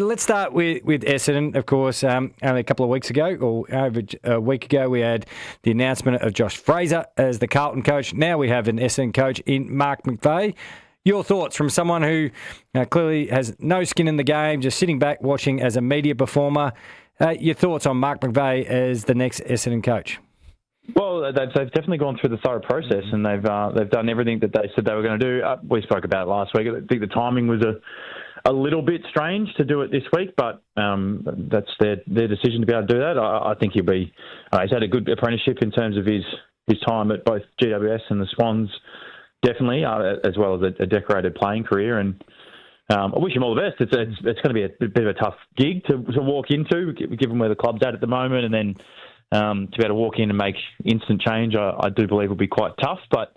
let's start with Essendon, of course. Only a couple of weeks ago, or over a week ago, we had the announcement of Josh Fraser as the Carlton coach. Now we have an Essendon coach in Mark McVeigh. Your thoughts from someone who clearly has no skin in the game, just sitting back watching as a media performer. Your thoughts on Mark McVeigh as the next Essendon coach? Well, they've definitely gone through the thorough process, and they've done everything that they said they were going to do. We spoke about it last week. I think the timing was a little bit strange to do it this week, but that's their decision to be able to do that. I think he'll be. He's had a good apprenticeship in terms of his time at both GWS and the Swans, definitely, as well as a decorated playing career. And I wish him all the best. It's going to be a bit of a tough gig to walk into, given where the club's at the moment, and then to be able to walk in and make instant change, I do believe will be quite tough, but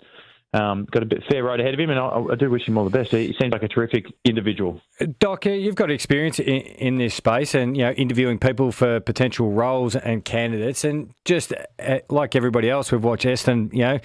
got a bit fair road ahead of him, and I do wish him all the best. He seems like a terrific individual. Doc, you've got experience in this space, and interviewing people for potential roles and candidates, and just like everybody else, we've watched Essendon,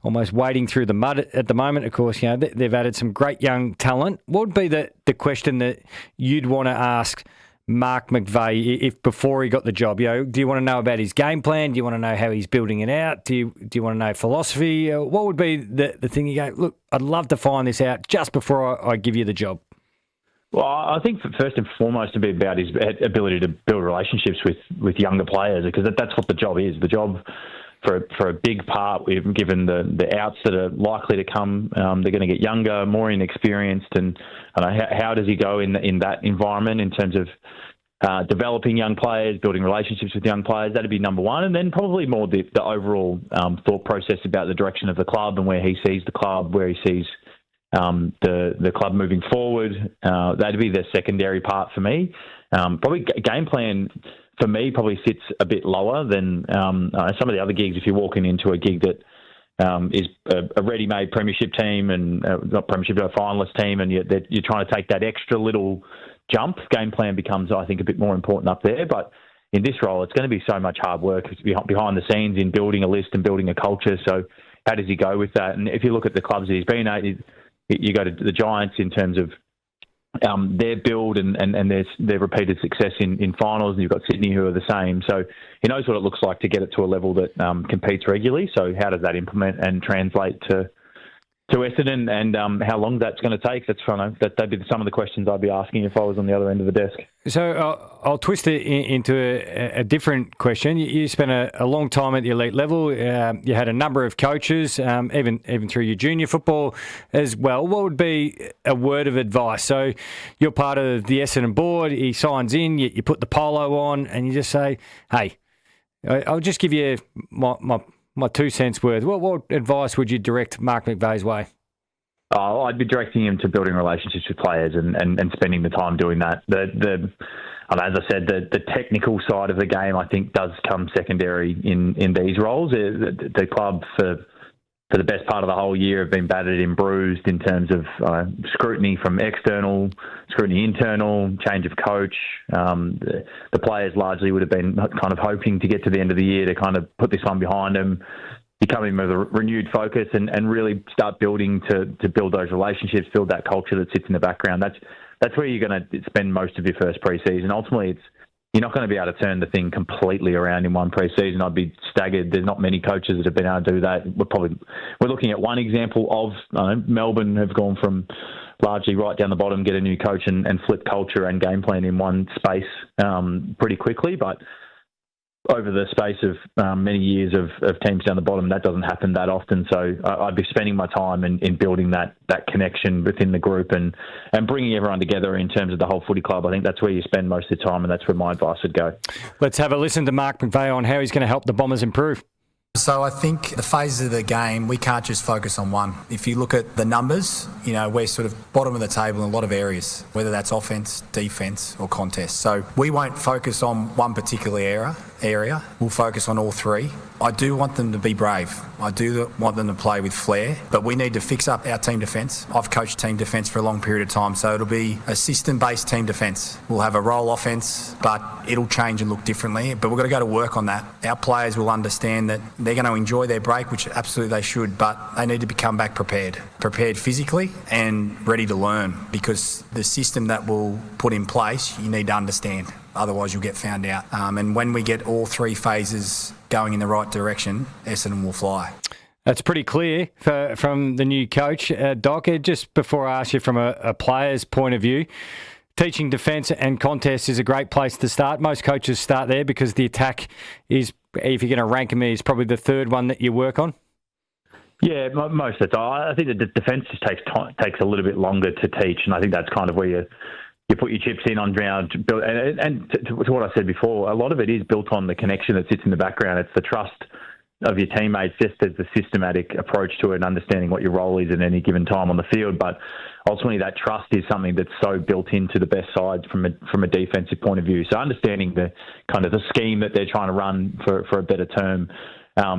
almost wading through the mud at the moment. Of course, they've added some great young talent. What would be the question that you'd want to ask Mark McVeigh if before he got the job? Do you want to know about his game plan? Do you want to know how he's building it out? Do you want to know philosophy? What would be the thing you go, look, I'd love to find this out just before I give you the job? Well, I think first and foremost to be about his ability to build relationships with younger players, because that's what the job is. The job for a big part, given the outs that are likely to come, they're going to get younger, more inexperienced, and how does he go in that environment in terms of developing young players, building relationships with young players? That'd be number one, and then probably more the overall thought process about the direction of the club and where he sees the club, where he sees the club moving forward. That'd be the secondary part for me. Probably game plan for me probably sits a bit lower than some of the other gigs. If you're walking into a gig that is a ready-made premiership team and not premiership, but a finalist team, and you're trying to take that extra little jump, game plan becomes, I think, a bit more important up there. But in this role, it's going to be so much hard work behind the scenes in building a list and building a culture. So how does he go with that? And if you look at the clubs that he's been at, you go to the Giants in terms of their build and their repeated success in finals, and you've got Sydney who are the same. So he knows what it looks like to get it to a level that competes regularly. So how does that implement and translate to Essendon, and how long that's going to take? That'd be some of the questions I'd be asking if I was on the other end of the desk. So I'll twist it into a different question. You spent a long time at the elite level. You had a number of coaches, even through your junior football as well. What would be a word of advice? So you're part of the Essendon board. He signs in. You put the polo on, and you just say, "Hey, I'll just give you my 2 cents worth." What advice would you direct Mark McVeigh's way? I'd be directing him to building relationships with players and spending the time doing that. As I said, the technical side of the game, I think, does come secondary in these roles. The club, for the best part of the whole year, have been battered and bruised in terms of scrutiny from external, scrutiny internal, change of coach. The players largely would have been kind of hoping to get to the end of the year to kind of put this one behind them, become in with a renewed focus and really start building to build those relationships, build that culture that sits in the background. That's where you're going to spend most of your first pre-season. Ultimately, you're not going to be able to turn the thing completely around in one pre-season. I'd be staggered. There's not many coaches that have been able to do that. We're looking at one example of Melbourne have gone from largely right down the bottom, get a new coach and flip culture and game plan in one space pretty quickly. But over the space of many years of teams down the bottom, that doesn't happen that often. So I'd be spending my time in building that connection within the group and bringing everyone together in terms of the whole footy club. I think that's where you spend most of the time, and that's where my advice would go. Let's have a listen to Mark McVeigh on how he's going to help the Bombers improve. So I think the phases of the game, we can't just focus on one. If you look at the numbers, we're sort of bottom of the table in a lot of areas, whether that's offence, defence or contest. So we won't focus on one particular area area. We'll focus on all three. I do want them to be brave. I do want them to play with flair, but we need to fix up our team defence. I've coached team defence for a long period of time, so it'll be a system-based team defence. We'll have a roll offence, but it'll change and look differently, but we've got to go to work on that. Our players will understand that they're going to enjoy their break, which absolutely they should, but they need to come back prepared physically and ready to learn, because the system that we'll put in place, you need to understand. Otherwise, you'll get found out. And when we get all three phases going in the right direction, Essendon will fly. That's pretty clear from the new coach. Doc, just before I ask you from a player's point of view, teaching defence and contest is a great place to start. Most coaches start there because the attack is, if you're going to rank them, is probably the third one that you work on. Yeah, most of the time. I think that the defence just takes a little bit longer to teach, and I think that's kind of where you put your chips in on ground. And to what I said before, a lot of it is built on the connection that sits in the background. It's the trust of your teammates, just as the systematic approach to it and understanding what your role is at any given time on the field. But ultimately, that trust is something that's so built into the best sides from a defensive point of view. So understanding the kind of the scheme that they're trying to run for a better term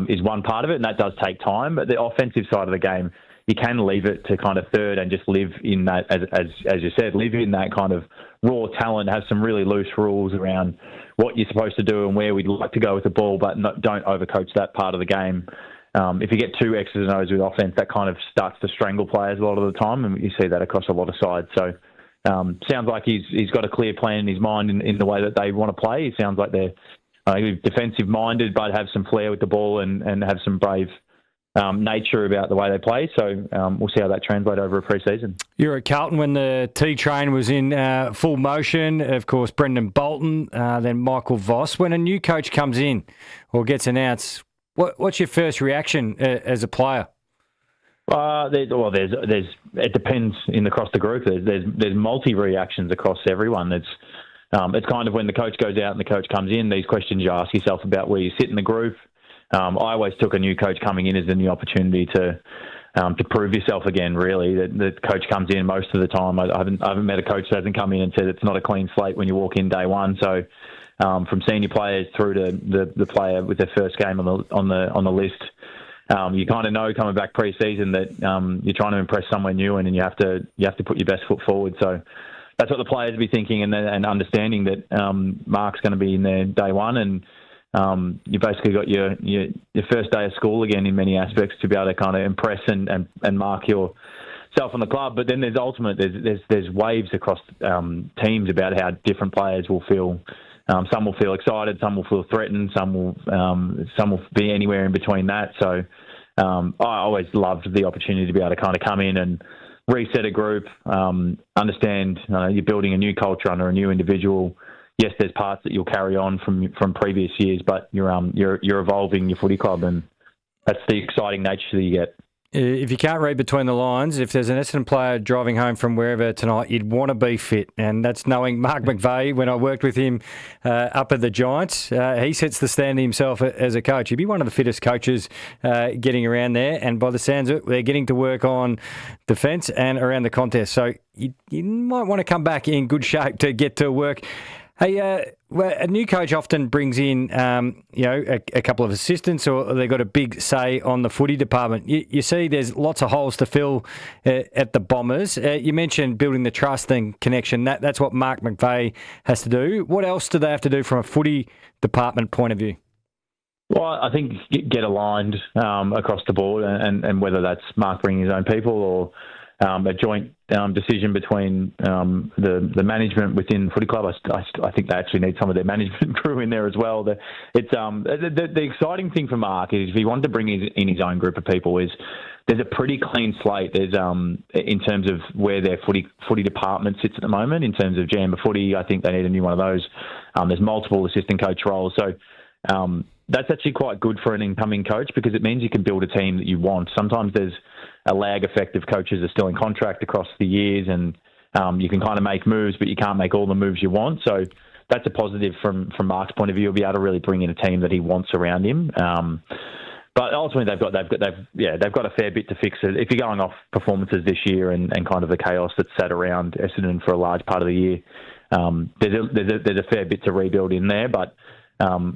is one part of it, and that does take time. But the offensive side of the game, you can leave it to kind of third and just live in that, as you said, live in that kind of raw talent, have some really loose rules around what you're supposed to do and where we'd like to go with the ball, but don't overcoach that part of the game. If you get too X's and O's with offense, that kind of starts to strangle players a lot of the time, and you see that across a lot of sides. So sounds like he's got a clear plan in his mind in the way that they want to play. It sounds like they're defensive-minded, but have some flair with the ball and have some brave nature about the way they play. So we'll see how that translates over a pre-season. You're at Carlton when the T train was in full motion. Of course, Brendan Bolton, then Michael Voss. When a new coach comes in or gets announced, what's your first reaction as a player? It depends across the group. There's multi-reactions across everyone. It's kind of when the coach goes out and the coach comes in, these questions you ask yourself about where you sit in the group. I always took a new coach coming in as a new opportunity to prove yourself again, really. The coach comes in most of the time. I haven't met a coach that hasn't come in and said it's not a clean slate when you walk in day one. So from senior players through to the player with their first game on the list, you kind of know coming back pre-season that you're trying to impress someone new and you have to put your best foot forward. So that's what the players will be thinking and understanding that Mark's going to be in there day one, and you basically got your first day of school again in many aspects to be able to kind of impress and mark yourself on the club. But then there's waves across teams about how different players will feel. Some will feel excited, some will feel threatened, some will be anywhere in between that. So I always loved the opportunity to be able to kind of come in and reset a group, understand you're building a new culture under a new individual. Yes, there's parts that you'll carry on from previous years, but you're evolving your footy club, and that's the exciting nature that you get. If you can't read between the lines, if there's an Essendon player driving home from wherever tonight, you'd want to be fit, and that's knowing Mark McVeigh. When I worked with him up at the Giants, he sets the standard himself as a coach. He'd be one of the fittest coaches getting around there, and by the sounds of it, they're getting to work on defence and around the contest. So you might want to come back in good shape to get to work. Hey, a new coach often brings in, a couple of assistants, or they've got a big say on the footy department. You see there's lots of holes to fill at the Bombers. You mentioned building the trust and connection. That's what Mark McVeigh has to do. What else do they have to do from a footy department point of view? Well, I think get aligned across the board, and whether that's Mark bringing his own people or a joint decision between the management within Footy Club. I think they actually need some of their management crew in there as well. The exciting thing for Mark is if he wanted to bring in his own group of people, there's a pretty clean slate. There's in terms of where their footy department sits at the moment. In terms of Jamba Footy, I think they need a new one of those. There's multiple assistant coach roles. So that's actually quite good for an incoming coach because it means you can build a team that you want. Sometimes there's a lag effect of coaches are still in contract across the years, and you can kind of make moves, but you can't make all the moves you want. So that's a positive from Mark's point of view. He'll be able to really bring in a team that he wants around him. But ultimately, they've got a fair bit to fix. If you're going off performances this year and kind of the chaos that's sat around Essendon for a large part of the year, there's a fair bit to rebuild in there. But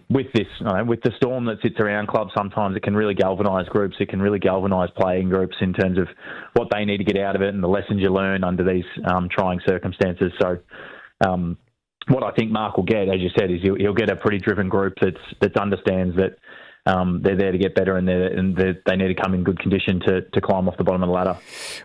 with this, with the storm that sits around clubs, sometimes it can really galvanise groups. It can really galvanise playing groups in terms of what they need to get out of it and the lessons you learn under these trying circumstances. So, what I think Mark will get, as you said, is he'll get a pretty driven group that understands that they're there to get better and they need to come in good condition to climb off the bottom of the ladder.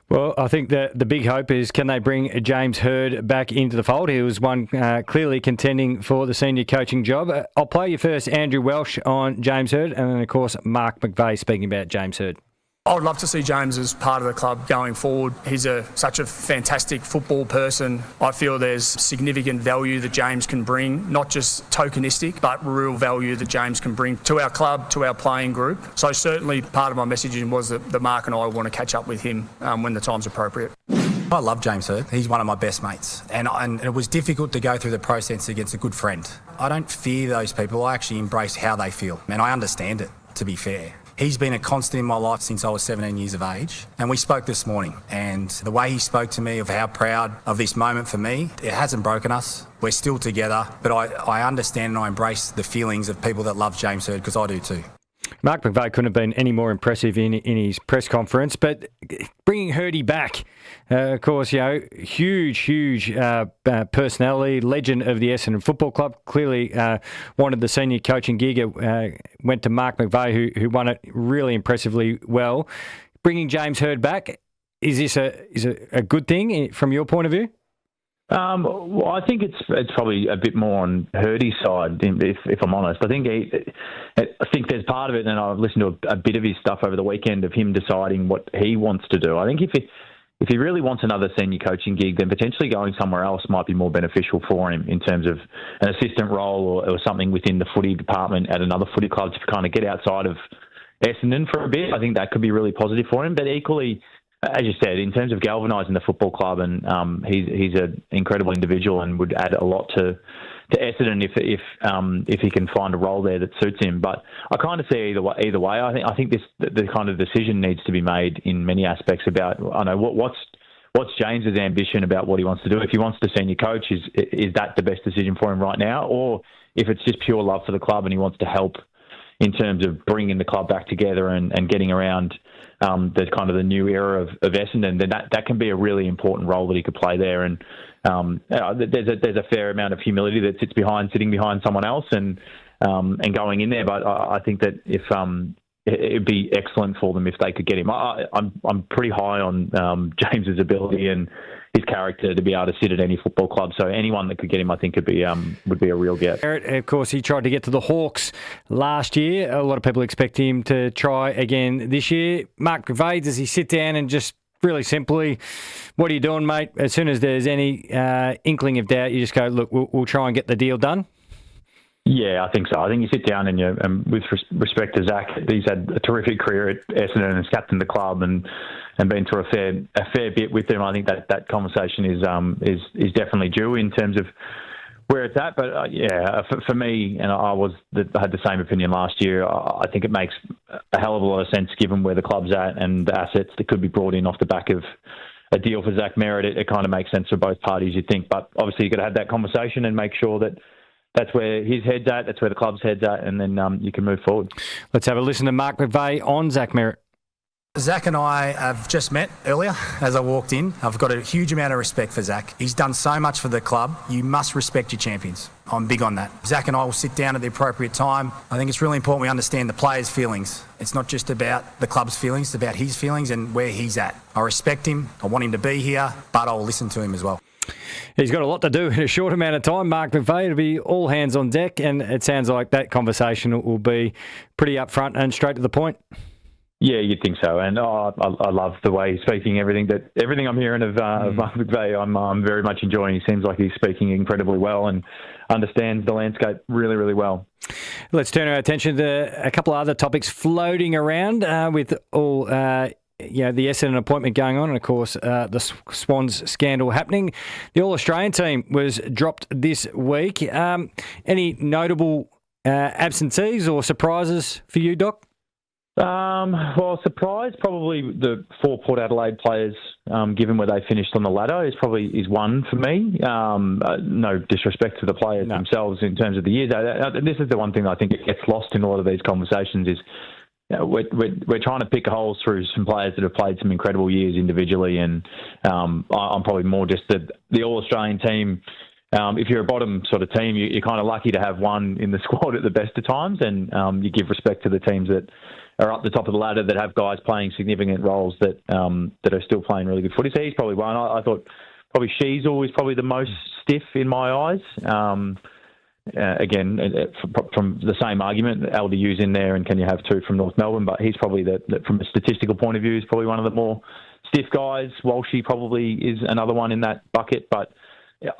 Well, I think the big hope is, can they bring James Hird back into the fold? He was one clearly contending for the senior coaching job. I'll play you first, Andrew Welsh, on James Hird, and then, of course, Mark McVeigh speaking about James Hird. I would love to see James as part of the club going forward. He's such a fantastic football person. I feel there's significant value that James can bring, not just tokenistic, but real value that James can bring to our club, to our playing group. So certainly part of my messaging was that Mark and I want to catch up with him when the time's appropriate. I love James Hird. He's one of my best mates. And it was difficult to go through the process against a good friend. I don't fear those people. I actually embrace how they feel. And I understand it, to be fair. He's been a constant in my life since I was 17 years of age. And we spoke this morning. And the way he spoke to me of how proud of this moment for me, it hasn't broken us. We're still together. But I understand and I embrace the feelings of people that love James Hird, because I do too. Mark McVeigh couldn't have been any more impressive in his press conference, but bringing Hirdy back, of course, huge personality, legend of the Essendon Football Club, clearly wanted the senior coaching gig, went to Mark McVeigh, who won it really impressively well. Bringing James Hird back, is this a good thing from your point of view? Well, I think it's probably a bit more on Hirdy's side, if I'm honest. I think there's part of it, and I've listened to a bit of his stuff over the weekend of him deciding what he wants to do. I think if he really wants another senior coaching gig, then potentially going somewhere else might be more beneficial for him in terms of an assistant role or something within the footy department at another footy club to kind of get outside of Essendon for a bit. I think that could be really positive for him. But equally, as you said, in terms of galvanising the football club, and he's an incredible individual and would add a lot to Essendon if he can find a role there that suits him. But I kind of see either way. I think the kind of decision needs to be made in many aspects about what's James's ambition about what he wants to do. If he wants to senior coach, is that the best decision for him right now, or if it's just pure love for the club and he wants to help in terms of bringing the club back together and getting around the kind of the new era of Essendon, then that can be a really important role that he could play there. And there's a fair amount of humility that sitting behind someone else and going in there. But I think that if it'd be excellent for them if they could get him. I'm pretty high on James's ability and his character to be able to sit at any football club. So anyone that could get him, I think, would be a real get. Merrett, of course, he tried to get to the Hawks last year. A lot of people expect him to try again this year. Mark McVeigh, does he sit down and just really simply, what are you doing, mate? As soon as there's any inkling of doubt, you just go, look, we'll try and get the deal done? Yeah, I think so. I think you sit down and with respect to Zak, he's had a terrific career at Essendon and has captained the club and been through a fair bit with them. I think that conversation is definitely due in terms of where it's at. But for me, and I had the same opinion last year. I think it makes a hell of a lot of sense given where the club's at and the assets that could be brought in off the back of a deal for Zak Merrett. It kind of makes sense for both parties, you think. But obviously, you've got to have that conversation and make sure that that's where his head's at, that's where the club's head's at, and then you can move forward. Let's have a listen to Mark McVeigh on Zak Merrett. Zak and I have just met earlier as I walked in. I've got a huge amount of respect for Zak. He's done so much for the club. You must respect your champions. I'm big on that. Zak and I will sit down at the appropriate time. I think it's really important we understand the players' feelings. It's not just about the club's feelings, it's about his feelings and where he's at. I respect him. I want him to be here, but I'll listen to him as well. He's got a lot to do in a short amount of time, Mark McVeigh. It'll be all hands on deck, and it sounds like that conversation will be pretty upfront and straight to the point. Yeah, you'd think so. And I love the way he's speaking. Everything I'm hearing of Mark McVeigh, I'm very much enjoying. He seems like he's speaking incredibly well and understands the landscape really, really well. Let's turn our attention to a couple of other topics floating around with all the Essendon appointment going on, and of course the Swans scandal happening. The All-Australian team was dropped this week. Any notable absentees or surprises for you, Doc? Well, surprise, probably the 4 Port Adelaide players, given where they finished on the ladder, is one for me. No disrespect to the players themselves in terms of the years. This is the one thing I think it gets lost in a lot of these conversations is we're trying to pick holes through some players that have played some incredible years individually, and I'm probably more just the All-Australian team. If you're a bottom sort of team, you're kind of lucky to have one in the squad at the best of times, and you give respect to the teams that are up the top of the ladder that have guys playing significant roles that are still playing really good footy. So he's probably one. I thought probably Sheasel is probably the most stiff in my eyes. Again, from the same argument, LDU's in there, and can you have 2 from North Melbourne? But he's probably from a statistical point of view, is probably one of the more stiff guys. Walshy probably is another one in that bucket, but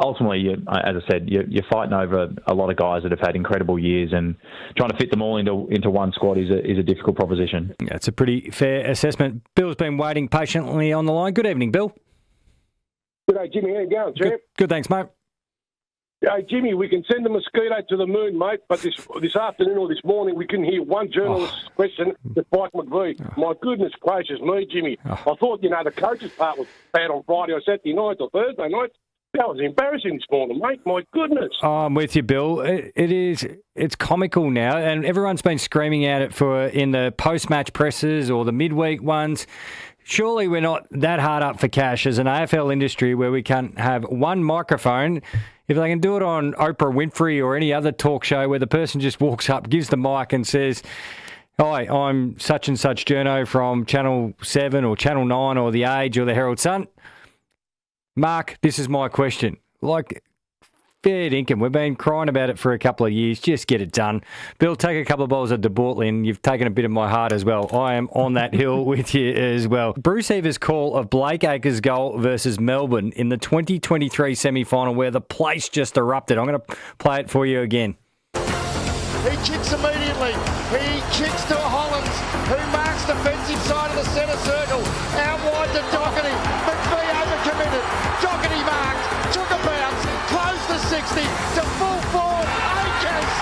ultimately, as I said, you're fighting over a lot of guys that have had incredible years, and trying to fit them all into one squad is a difficult proposition. Yeah, it's a pretty fair assessment. Bill's been waiting patiently on the line. Good evening, Bill. G'day, Jimmy. How you going, champ? Good, thanks, mate. Hey, Jimmy, we can send a mosquito to the moon, mate, but this afternoon or this morning we couldn't hear one journalist's question with Mark McVeigh. My goodness gracious me, Jimmy. I thought, the coach's part was bad on Friday or Saturday night or Thursday night. That was embarrassing this morning, mate. My goodness. Oh, I'm with you, Bill. It's comical now, and everyone's been screaming at it in the post-match presses or the midweek ones. Surely we're not that hard up for cash as an AFL industry where we can't have one microphone. If they can do it on Oprah Winfrey or any other talk show where the person just walks up, gives the mic and says, "Hi, I'm such and such journo from Channel 7 or Channel 9 or The Age or the Herald Sun. Mark, this is my question." Fair dinkum. We've been crying about it for a couple of years. Just get it done. Bill, take a couple of bowls of Debortlin. You've taken a bit of my heart as well. I am on that hill with you as well. Bruce Heaver's call of Blake Acres' goal versus Melbourne in the 2023 semi-final where the place just erupted. I'm going to play it for you again. He kicks immediately. He kicks to Hollands, who marks defensive side of the centre circle. Out wide to Docherty. McVeigh overcommitted. Docherty marked. Took a bounce. Close to 60. To full forward. Bakers.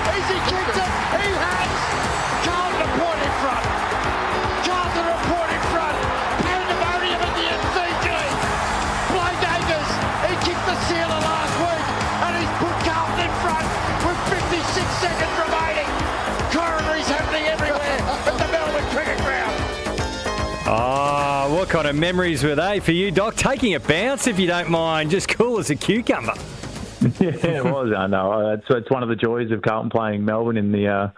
Has he kicked it? He has. Carlton a point in front. Carlton a point in front. Pandemonium at the MCG. Blake Acres. He kicked the sealer last week. And he's put Carlton in front with 56 seconds remaining. Coronaries happening everywhere at the Melbourne Cricket Ground. Oh, what kind of memories were they for you, Doc? Taking a bounce, if you don't mind. Just cool as a cucumber. Yeah, it was. I know. It's one of the joys of Carlton playing Melbourne in the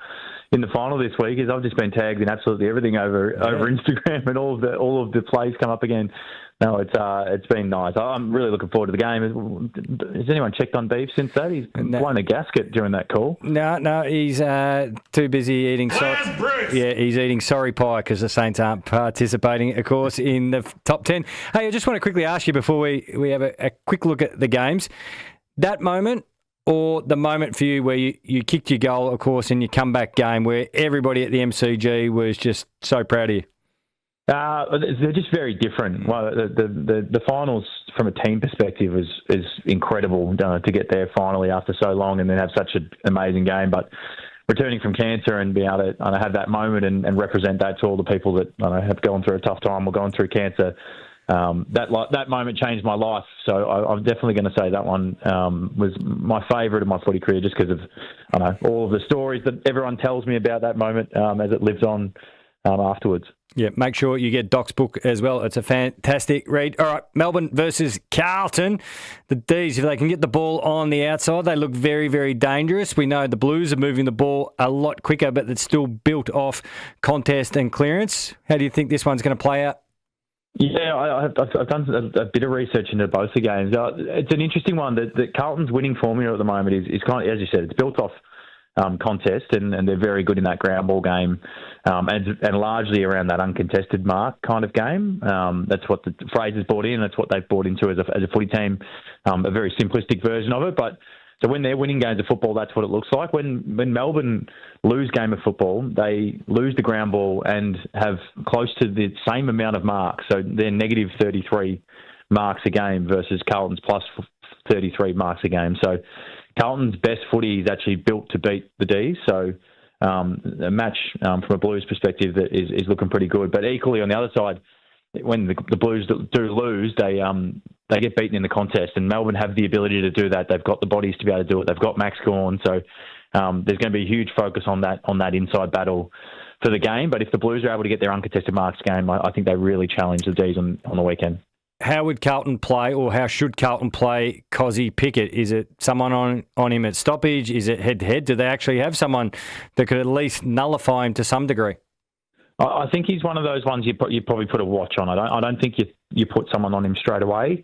final this week. Is I've just been tagged in absolutely everything over Instagram, and all of the plays come up again. No, it's been nice. I'm really looking forward to the game. Has anyone checked on Beef since that? He's blown a gasket during that call. No, he's too busy eating. He's eating sorry pie because the Saints aren't participating, of course, in the top 10. Hey, I just want to quickly ask you before we have a quick look at the games. That moment, or the moment for you where you kicked your goal, of course, in your comeback game where everybody at the MCG was just so proud of you? They're just very different. Well, the finals from a team perspective is incredible to get there finally after so long and then have such an amazing game. But returning from cancer and being able to have that moment and represent that to all the people that have gone through a tough time or gone through cancer, that moment changed my life. So I'm definitely going to say that one was my favourite of my footy career, just because of all of the stories that everyone tells me about that moment as it lives on afterwards. Yeah, make sure you get Doc's book as well. It's a fantastic read. All right, Melbourne versus Carlton. The D's, if they can get the ball on the outside, they look very, very dangerous. We know the Blues are moving the ball a lot quicker, but it's still built off contest and clearance. How do you think this one's going to play out? Yeah, I've done a bit of research into both the games. It's an interesting one. That Carlton's winning formula at the moment is kind of, as you said, it's built off contest, and they're very good in that ground ball game, and largely around that uncontested mark kind of game. That's what the Fraser's brought in. That's what they've brought into as a footy team, a very simplistic version of it. But so when they're winning games of football, that's what it looks like. When Melbourne lose game of football, they lose the ground ball and have close to the same amount of marks. So they're negative 33 marks a game versus Carlton's plus 33 marks a game. So Carlton's best footy is actually built to beat the D's. So a match from a Blues perspective that is looking pretty good. But equally on the other side, when the Blues do lose, they get beaten in the contest, and Melbourne have the ability to do that. They've got the bodies to be able to do it. They've got Max Gawn, so there's going to be a huge focus on that inside battle for the game. But if the Blues are able to get their uncontested marks game, I think they really challenge the D's on the weekend. How would Carlton play, or how should Carlton play Kozzie Pickett? Is it someone on him at stoppage? Is it head-to-head? Do they actually have someone that could at least nullify him to some degree? I think he's one of those ones you probably put a watch on. I don't think you put someone on him straight away.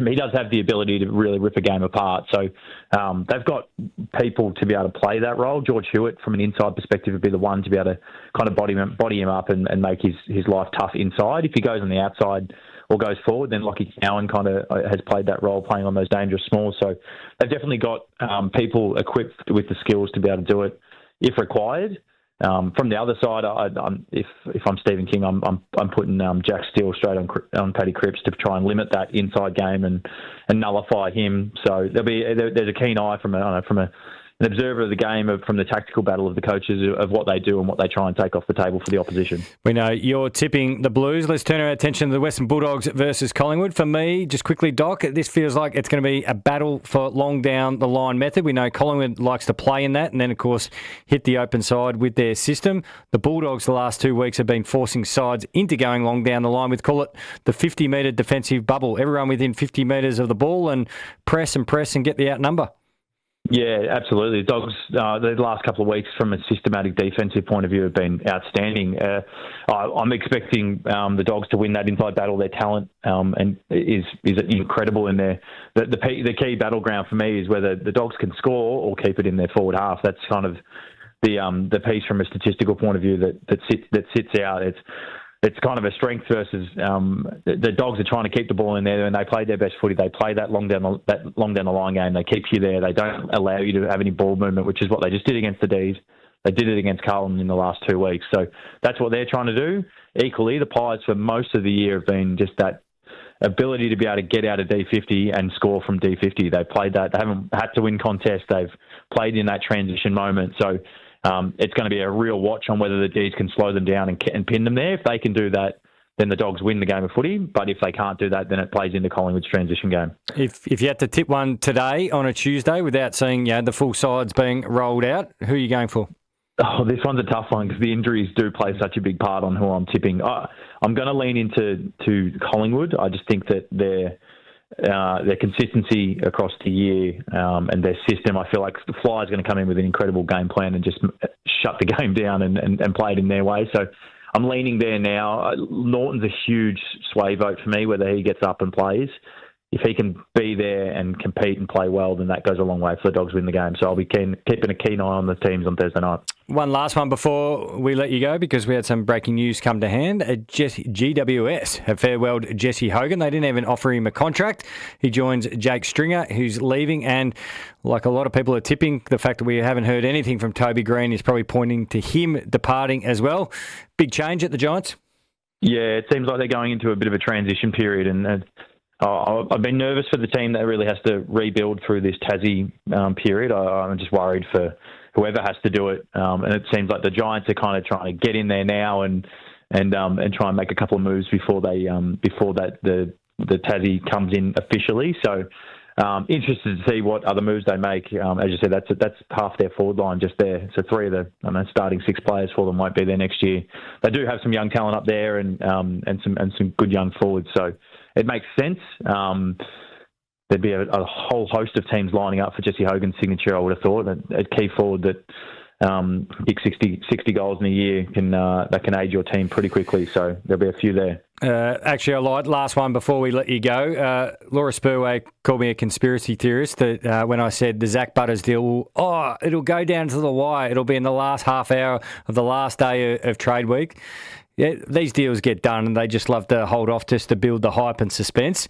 He does have the ability to really rip a game apart. So they've got people to be able to play that role. George Hewitt, from an inside perspective, would be the one to be able to kind of body him up and make his life tough inside. If he goes on the outside or goes forward, then Lockie Cowan kind of has played that role, playing on those dangerous smalls. So they've definitely got people equipped with the skills to be able to do it if required. From the other side, if I'm Stephen King, I'm putting Jack Steele straight on Paddy Cripps to try and limit that inside game and nullify him. So there's a keen eye from an observer of the game, from the tactical battle of the coaches, of what they do and what they try and take off the table for the opposition. We know you're tipping the Blues. Let's turn our attention to the Western Bulldogs versus Collingwood. For me, just quickly, Doc, this feels like it's going to be a battle for long down the line method. We know Collingwood likes to play in that and then, of course, hit the open side with their system. The Bulldogs the last 2 weeks have been forcing sides into going long down the line with, call it, the 50-metre defensive bubble. Everyone within 50 metres of the ball and press and get the outnumber. Yeah, absolutely. The Dogs, the last couple of weeks, from a systematic defensive point of view, have been outstanding. I'm expecting the Dogs to win that inside battle. Their talent and is incredible in there. The key battleground for me is whether the Dogs can score or keep it in their forward half. That's kind of the piece from a statistical point of view that sits out. It's kind of a strength versus the Dogs are trying to keep the ball in there, and they play their best footy. They play that long down the line game. They keep you there. They don't allow you to have any ball movement, which is what they just did against the D's. They did it against Carlton in the last 2 weeks. So that's what they're trying to do. Equally, the Pies for most of the year have been just that ability to be able to get out of D50 and score from D50. They've played that. They haven't had to win contests. They've played in that transition moment. So it's going to be a real watch on whether the D's can slow them down and pin them there. If they can do that, then the Dogs win the game of footy. But if they can't do that, then it plays into Collingwood's transition game. If you had to tip one today on a Tuesday without seeing the full sides being rolled out, who are you going for? Oh, this one's a tough one because the injuries do play such a big part on who I'm tipping. I'm going to lean into Collingwood. I just think that their consistency across the year and their system, I feel like the Flyers are going to come in with an incredible game plan and just shut the game down and play it in their way. So I'm leaning there now. Norton's a huge sway vote for me, whether he gets up and plays. If he can be there and compete and play well, then that goes a long way for the Dogs win the game. So I'll be keeping a keen eye on the teams on Thursday night. One last one before we let you go, because we had some breaking news come to hand. GWS have farewelled Jesse Hogan. They didn't even offer him a contract. He joins Jake Stringer, who's leaving. And like a lot of people are tipping, the fact that we haven't heard anything from Toby Green is probably pointing to him departing as well. Big change at the Giants? Yeah, it seems like they're going into a bit of a transition period, and I've been nervous for the team that really has to rebuild through this Tassie period. I'm just worried for whoever has to do it, and it seems like the Giants are kind of trying to get in there now and try and make a couple of moves before the Tassie comes in officially. So interested to see what other moves they make. As you said, that's half their forward line just there. So 3 of the starting 6 players for them won't be there next year. They do have some young talent up there and some good young forwards. So it makes sense. There'd be a whole host of teams lining up for Jesse Hogan's signature, I would have thought. A key forward that kick 60 goals in a year that can aid your team pretty quickly. So there'll be a few there. Actually, I lied. Last one before we let you go. Laura Spurway called me a conspiracy theorist that when I said the Zak Butters deal, it'll go down to the wire. It'll be in the last half hour of the last day of trade week. Yeah, these deals get done and they just love to hold off just to build the hype and suspense.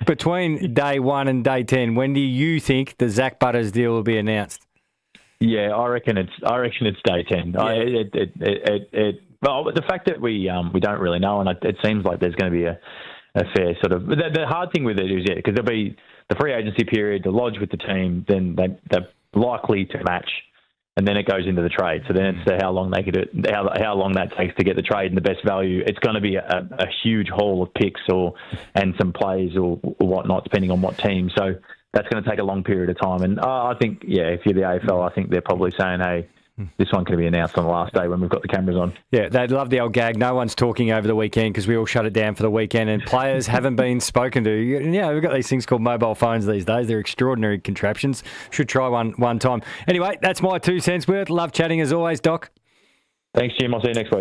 Between day 1 and day 10, when do you think the Zak Butters deal will be announced? Yeah, I reckon it's day 10. Yeah. Well, the fact that we don't really know, and it seems like there's going to be a fair sort of. The hard thing with it is because there'll be the free agency period to lodge with the team, then they're likely to match and then it goes into the trade. So then it's how long how long that takes to get the trade and the best value. It's going to be a huge haul of picks and some plays or whatnot, depending on what team. So that's going to take a long period of time. And I think, if you're the AFL, I think they're probably saying, hey, this one can be announced on the last day when we've got the cameras on. Yeah, they'd love the old gag. No one's talking over the weekend because we all shut it down for the weekend and players haven't been spoken to. Yeah, we've got these things called mobile phones these days. They're extraordinary contraptions. Should try one time. Anyway, that's my 2 cents worth. Love chatting as always, Doc. Thanks, Jim. I'll see you next week.